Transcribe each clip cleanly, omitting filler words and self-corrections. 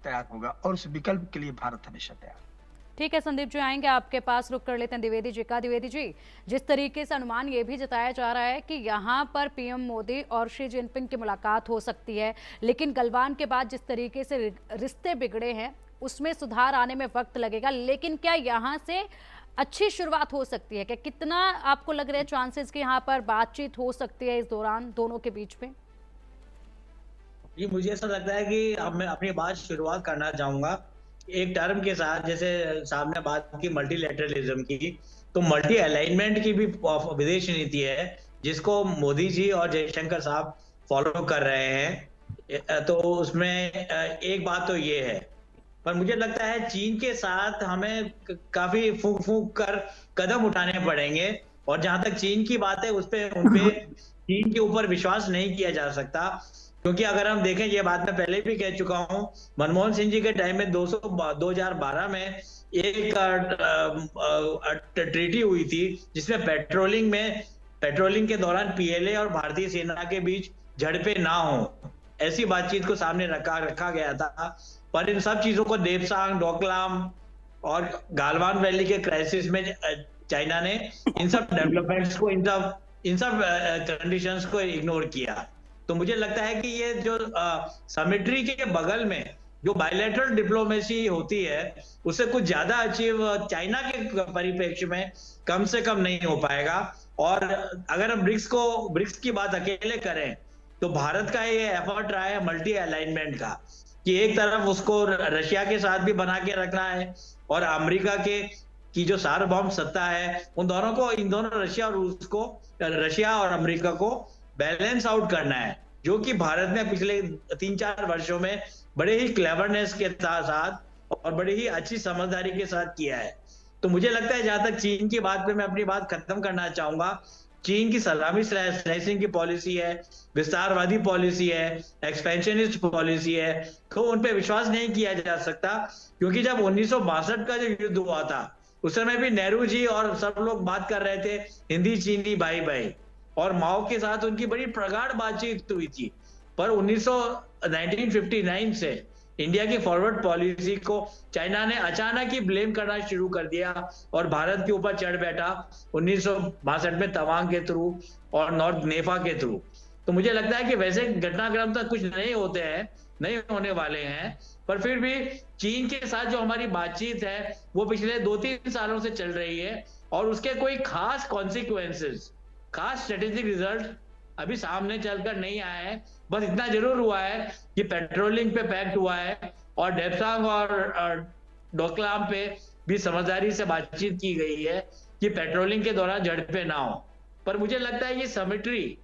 तैयार होगा और उस विकल्प के लिए भारत हमेशा तैयार है। ठीक है संदीप जी, आएंगे आपके पास, रुक कर लेते हैं द्विवेदी जी का। द्विवेदी जी, जिस तरीके से अनुमान ये भी जताया जा रहा है कि यहाँ पर पीएम मोदी और शी जिनपिंग की मुलाकात हो सकती है, लेकिन गलवान के बाद जिस तरीके से रिश्ते बिगड़े हैं उसमें सुधार आने में वक्त लगेगा, लेकिन क्या यहाँ से अच्छी शुरुआत हो सकती है? क्या कितना आपको लग रहा है चांसेस कि यहाँ पर बातचीत हो सकती है इस दौरान दोनों के बीच में? जी, मुझे ऐसा लगता है कि अब मैं अपनी बात शुरुआत करना चाहूंगा एक टर्म के साथ। जैसे साहब ने बात की मल्टीलैटरलिज्म की, तो मल्टी अलाइनमेंट की भी विदेश नीति है जिसको मोदी जी और जयशंकर साहब फॉलो कर रहे हैं। तो उसमें एक बात तो ये है, पर मुझे लगता है चीन के साथ हमें काफी फूंक फूंक कर कदम उठाने पड़ेंगे। और जहां तक चीन की बात है, उनपे चीन के ऊपर विश्वास नहीं किया जा सकता, क्योंकि अगर हम देखें, ये बात मैं पहले भी कह चुका हूं, मनमोहन सिंह जी के टाइम में 2012 में एक ट्रीटी हुई थी जिसमें पेट्रोलिंग के दौरान पीएलए और भारतीय सेना के बीच झड़पें ना हो, ऐसी बातचीत को सामने रखा गया था। पर इन सब चीजों को देपसांग, डोकलाम और गालवान वैली के क्राइसिस में चाइना ने इन सब डेवलपमेंट्स को, इन सब कंडीशंस को इग्नोर किया। तो मुझे लगता है कि ये जो समिट्री के बगल में जो बायलैटरल डिप्लोमेसी होती है, उससे कुछ ज्यादा अचीव चाइना के परिप्रेक्ष्य में कम से कम नहीं हो पाएगा। और अगर हम ब्रिक्स की बात अकेले करें, तो भारत का ये एफर्ट रहा है मल्टी अलाइनमेंट का, कि एक तरफ उसको रशिया के साथ भी बना के रखना है और अमेरिका की जो सार्वभौम सत्ता है, इन दोनों रशिया और अमेरिका को बैलेंस आउट करना है, जो कि भारत ने पिछले 3-4 वर्षों में बड़े ही क्लेवरनेस के साथ और बड़ी ही अच्छी समझदारी के साथ किया है। तो मुझे लगता है, जहां तक चीन की बात पे मैं अपनी बात खत्म करना चाहूंगा, चीन की सलामी स्लाइसिंग की पॉलिसी है, विस्तारवादी पॉलिसी है, एक्सपेंशनिस्ट पॉलिसी है, तो उन पे विश्वास नहीं किया जा सकता। क्योंकि जब 1962 का जो युद्ध हुआ था, उस समय भी नेहरू जी और सब लोग बात कर रहे थे हिंदी चीनी भाई भाई, और माओ के साथ उनकी बड़ी प्रगाढ़ बातचीत हुई थी। पर 1959 से इंडिया की फॉरवर्ड पॉलिसी को चाइना ने अचानक ही ब्लेम करना शुरू कर दिया और भारत के ऊपर चढ़ बैठा 1962 में तवांग के थ्रू और नॉर्थ नेफा के थ्रू। तो मुझे लगता है कि वैसे घटनाक्रम तो कुछ नहीं होते हैं, नहीं होने वाले हैं, पर फिर भी चीन के साथ जो हमारी बातचीत है वो पिछले 2-3 सालों से चल रही है, और उसके कोई खास कॉन्सिक्वेंसेस, खास स्ट्रेटेजिक रिजल्ट अभी सामने चलकर नहीं आए हैं। बस इतना जरूर हुआ है कि पेट्रोलिंग पे पैक्ट हुआ है और डेप्सांग और डोकलाम पे भी समझदारी से बातचीत की गई है कि पेट्रोलिंग के दौरान झड़पें ना हो। पर मुझे लगता है ये समिट्री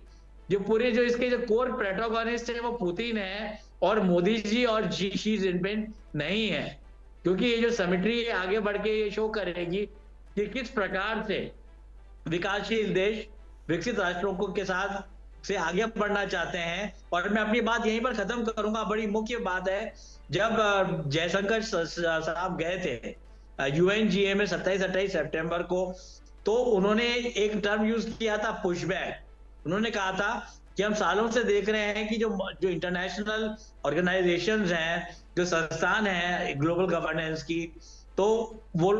जो इसके जो कोर प्रोटोगोनिस्ट है वो पुतिन है और मोदी जी और शी जिनपिंग नहीं है। क्योंकि ये जो समिट्री आगे बढ़ के ये शो करेगी कि किस प्रकार से विकासशील देश विकसित राष्ट्रों के साथ से आगे बढ़ना चाहते हैं। और मैं अपनी बात यहीं पर खत्म करूंगा। बड़ी मुख्य बात है, जब जयशंकर साहब गए थे यूएनजीए में 27-28 सितंबर को, तो उन्होंने एक टर्म यूज किया था, पुशबैक। उन्होंने कहा था कि हम सालों से देख रहे हैं कि जो इंटरनेशनल ऑर्गेनाइजेशंस हैं, जो संस्थान हैं ग्लोबल गवर्नेंस की, तो वो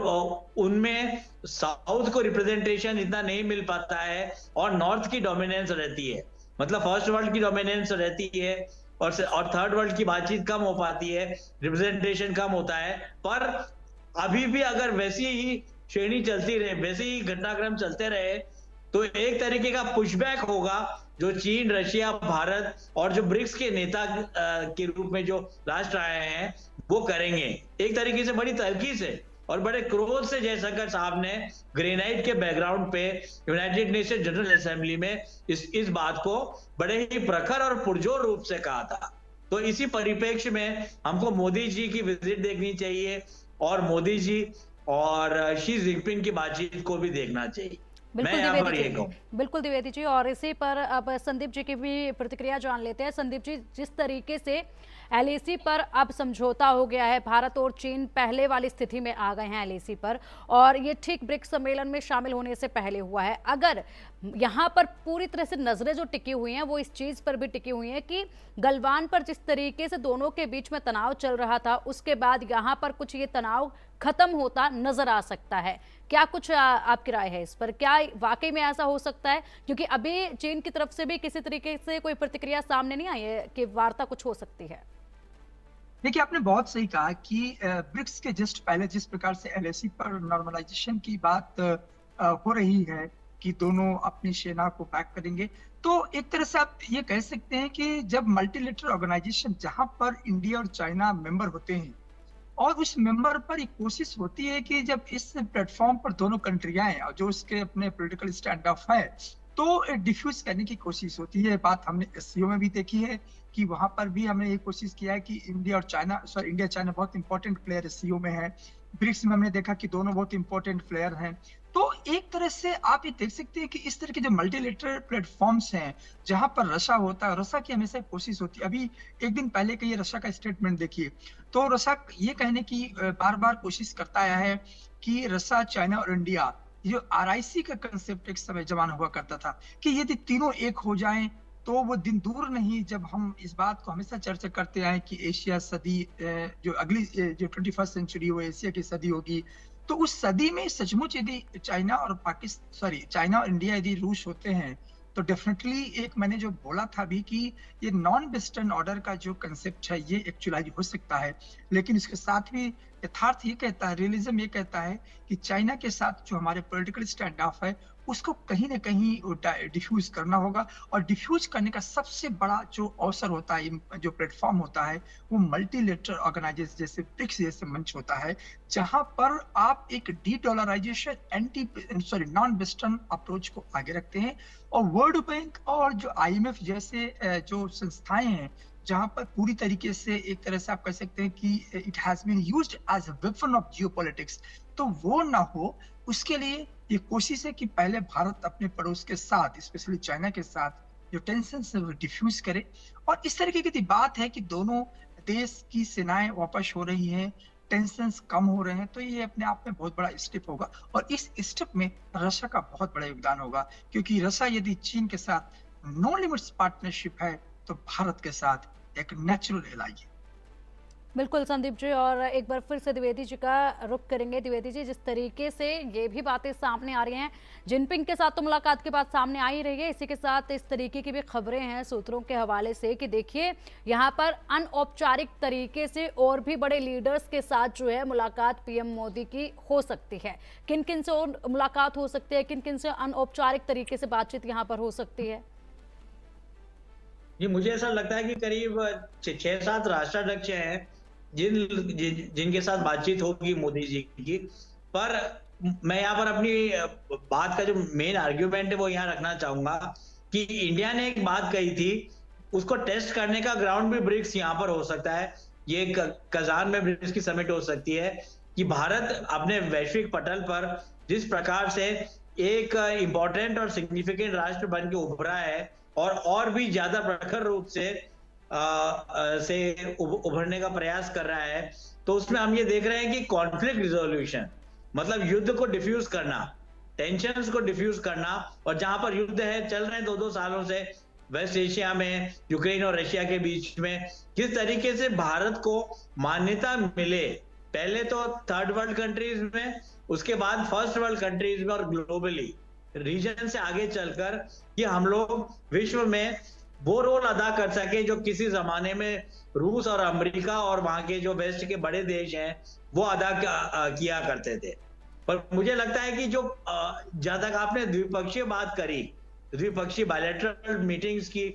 उनमें साउथ को रिप्रेजेंटेशन इतना नहीं मिल पाता है और नॉर्थ की डोमिनेंस रहती है। मतलब फर्स्ट वर्ल्ड की डोमिनेंस रहती है और थर्ड वर्ल्ड की बातचीत कम हो पाती है, रिप्रेजेंटेशन कम होता है। पर अभी भी अगर वैसी ही श्रेणी चलती रहे, वैसे ही घटनाक्रम चलते रहे, तो एक तरीके का पुशबैक होगा जो चीन, रशिया, भारत और जो ब्रिक्स के नेता के रूप में जो राष्ट्र आए हैं वो करेंगे। एक तरीके से बड़ी तरक्की से और बड़े क्रोध से जयशंकर साहब ने ग्रेनाइट के बैकग्राउंड पे यूनाइटेड नेशन जनरल असेंबली में इस बात को बड़े ही प्रखर और पुरजोर रूप से कहा था। तो इसी परिप्रेक्ष्य में हमको मोदी जी की विजिट देखनी चाहिए और मोदी जी और शी जिनपिंग की बातचीत को भी देखना चाहिए। बिल्कुल द्विवेदी जी, और इसी पर अब संदीप जी की भी प्रतिक्रिया जान लेते हैं। संदीप जी, जिस तरीके से एलएसी पर अब समझौता हो गया है। भारत और चीन पहले वाली स्थिति में आ गए हैं एलएसी पर, और ये ठीक ब्रिक्स सम्मेलन में शामिल होने से पहले हुआ है। अगर यहाँ पर पूरी तरह से नजरें जो टिकी हुई हैं वो इस चीज पर भी टिकी हुई हैं कि गलवान पर जिस तरीके से दोनों के बीच में तनाव चल रहा था, उसके बाद यहाँ पर कुछ ये तनाव खत्म होता नजर आ सकता है। क्या कुछ आपकी राय है इस पर? क्या वाकई में ऐसा हो सकता है? क्योंकि अभी चीन की तरफ से भी किसी तरीके से कोई प्रतिक्रिया सामने नहीं आई है कि वार्ता कुछ हो सकती है। देखिए, आपने बहुत सही कहा कि ब्रिक्स के जस्ट पहले जिस प्रकार से एलएसी पर नॉर्मलाइजेशन की बात हो रही है कि दोनों अपनी सेना को बैक करेंगे, तो एक तरह से आप ये कह सकते हैं कि जब मल्टीलेटरल ऑर्गेनाइजेशन जहां पर इंडिया और चाइना मेंबर होते हैं और उस मेंबर पर एक कोशिश होती है कि जब इस प्लेटफॉर्म पर दोनों कंट्री आए और जो उसके अपने पॉलिटिकल स्टैंड ऑफ है तो डिफ्यूज करने की कोशिश होती है। बात हमने एससीओ में भी देखी है कि वहां पर भी हमने ये कोशिश किया है कि इंडिया चाइना बहुत इंपॉर्टेंट प्लेयर एससीओ में है। ब्रिक्स में हमने देखा कि दोनों बहुत इंपॉर्टेंट प्लेयर हैं। तो एक तरह से आप ये देख सकते हैं कि इस तरह के जो मल्टीलेटरल प्लेटफॉर्म्स हैं जहां पर रशा होता है, रशा की हमेशा कोशिश होती है। अभी एक दिन पहले का ये रशा का स्टेटमेंट देखिए, तो रशा ये कहने की बार बार कोशिश करता आया है कि रशा, चाइना और इंडिया, जो आरआईसी का कंसेप्ट एक समय जमाना हुआ करता था कि यदि तीनों एक हो जाएं तो वो दिन दूर नहीं जब हम इस बात को हमेशा चर्चा करते आए कि एशिया सदी, जो अगली जो 21st सेंचुरी वो एशिया की सदी होगी। तो उस सदी में सचमुच यदि चाइना और इंडिया यदि रूस होते हैं तो डेफिनेटली एक मैंने जो बोला था भी कि ये नॉन वेस्टर्न ऑर्डर का जो कंसेप्ट है ये एक्चुअलाइज हो सकता है। लेकिन इसके साथ भी यथार्थ ये कहता है, रियलिज्म ये कहता है कि चाइना के साथ जो हमारे पॉलिटिकल स्टैंड ऑफ है उसको कहीं ना कहीं डिफ्यूज करना होगा। और डिफ्यूज करने का सबसे बड़ा जो अवसर होता है, जो प्लेटफॉर्म होता है, वो मल्टीलेटरल ऑर्गेनाइजेशन जैसे ब्रिक्स जैसे मंच होता है, जहां पर आप एक dedollarisation non western approach को आगे रखते हैं। और वर्ल्ड बैंक और जो आईएमएफ जैसे जो संस्थाएं हैं जहां पर पूरी तरीके से एक तरह से आप कह सकते हैं कि it has been used as a weapon of geopolitics, तो वो ना हो उसके लिए ये कोशिश है कि पहले भारत अपने पड़ोस के साथ, स्पेशली चाइना के साथ, जो टेंशन है वो डिफ्यूज करे। और इस तरीके की बात है कि दोनों देश की सेनाएं वापस हो रही हैं, टेंशन कम हो रहे हैं, तो ये अपने आप में बहुत बड़ा स्टेप होगा। और इस स्टेप में रशिया का बहुत बड़ा योगदान होगा, क्योंकि रशिया यदि चीन के साथ नो लिमिट्स पार्टनरशिप है तो भारत के साथ एक नेचुरल एलाई है। बिल्कुल संदीप जी, और एक बार फिर से द्विवेदी जी का रुख करेंगे। द्विवेदी जी, जिस तरीके से ये भी बातें सामने आ रही हैं, जिनपिंग के साथ तो मुलाकात के बाद सामने आ ही रही है, इसी के साथ इस तरीके की भी खबरें हैं सूत्रों के हवाले से कि देखिए यहाँ पर अनौपचारिक तरीके से और भी बड़े लीडर्स के साथ जो है मुलाकात पीएम मोदी की हो सकती है। किन किन से और मुलाकात हो सकती है, किन किन से अनौपचारिक तरीके से बातचीत यहाँ पर हो सकती है? जी, मुझे ऐसा लगता है कि करीब 6-7 राष्ट्राध्यक्ष हैं जिनके साथ बातचीत होगी मोदी जी की। पर मैं यहाँ पर अपनी बात का जो मेन आर्ग्यूमेंट है वो यहाँ रखना चाहूंगा कि इंडिया ने एक बात कही थी, उसको टेस्ट करने का ग्राउंड भी ब्रिक्स यहाँ पर हो सकता है। ये कजान में ब्रिक्स की समिट हो सकती है कि भारत अपने वैश्विक पटल पर जिस प्रकार से एक इंपॉर्टेंट और सिग्निफिकेंट राष्ट्र बन के उभरा है और भी ज्यादा प्रखर रूप से उभरने का प्रयास कर रहा है, तो उसमें हम ये देख रहे हैं कि कॉन्फ्लिक्ट रिजोल्यूशन मतलब युद्ध को डिफ्यूज करना, टेंशन्स को डिफ्यूज करना, और जहां पर युद्ध है चल रहे हैं 2-2 सालों से वेस्ट एशिया में, यूक्रेन और रशिया के बीच में, किस तरीके से भारत को मान्यता मिले, पहले तो थर्ड वर्ल्ड कंट्रीज में, उसके बाद फर्स्ट वर्ल्ड कंट्रीज में और ग्लोबली रीजन से आगे चलकर कि हम लोग विश्व में वो रोल अदा कर सके जो किसी जमाने में रूस और अमेरिका और वहां के जो वेस्ट के बड़े देश हैं वो अदा किया करते थे। पर मुझे लगता है कि जो जहां तक आपने द्विपक्षीय बात करी, द्विपक्षीय बायलैटरल मीटिंग्स की